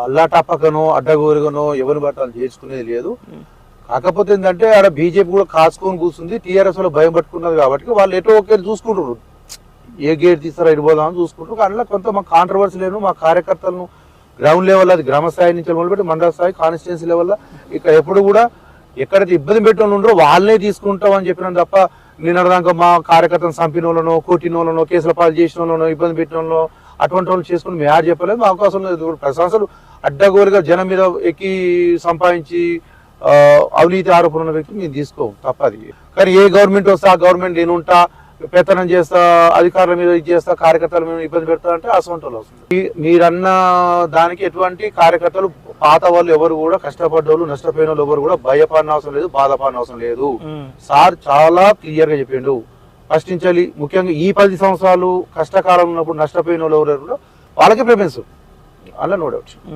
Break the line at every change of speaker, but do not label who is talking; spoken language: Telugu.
అల్లాటప్పకనో అడ్డగోరుగానో ఎవరిని బట్టాలు చేసుకునేది లేదు. కాకపోతే ఏంటంటే ఆడ బీజేపీ కూడా కాచుకొని కూర్చుంది, టీఆర్ఎస్ లో భయం పట్టుకున్నది కాబట్టి వాళ్ళు ఎటో ఒకే చూసుకుంటారు, ఏ గేట్ తీస్తారో ఇడిపోదామని చూసుకుంటారు. అందులో కొంత మా కాంట్రవర్సీ లేను, మా కార్యకర్తలను గ్రౌండ్ లెవెల్, అది గ్రామ స్థాయి నుంచి మొదలుపెట్టి మండల స్థాయి, కాన్స్టిట్యున్సీ లెవెల్ ఇక్కడ ఎప్పుడు కూడా ఎక్కడైతే ఇబ్బంది పెట్టిన ఉండరో వాళ్ళనే తీసుకుంటాం అని చెప్పినాం తప్ప నిన్నదాకా మా కార్యకర్తను చంపిన వాళ్ళనో, కొట్టిన వాళ్ళనో, కేసుల పాలు చేసిన వాళ్ళనో, ఇబ్బంది పెట్టిన వాళ్ళనో అటువంటి వాళ్ళు చేసుకుని మేము యాడ్ చెప్పలేదు. మా అవకాశం లేదు. ప్రశంసలు అడ్డగోలుగా జనం మీద ఎక్కి సంపాదించి అవినీతి ఆరోపణ ఉన్న వ్యక్తి మేము తీసుకోము, తప్పది. కానీ ఏ గవర్నమెంట్ వస్తే ఆ గవర్నమెంట్ నేను ఉంటా, పెత్తనం చేస్తా, అధికారుల మీద ఇది చేస్తా, కార్యకర్తల మీద ఇబ్బంది పెడతా అంటే అసంటోళ్ళు వస్తుంది. మీరన్న దానికి ఎటువంటి కార్యకర్తలు పాత వాళ్ళు ఎవరు కూడా, కష్టపడ్డ వాళ్ళు, నష్టపోయిన వాళ్ళు ఎవరు కూడా భయపడిన అవసరం లేదు, బాధపడిన అవసరం లేదు. సార్ చాలా క్లియర్ గా చెప్పిండు. ఫస్ట్ నుంచి ముఖ్యంగా ఈ 10 సంవత్సరాలు కష్టకాలం ఉన్నప్పుడు నష్టపోయిన వాళ్ళు ఎవరు వాళ్ళకే ప్రిఫరెన్స్, అలా నో డౌట్.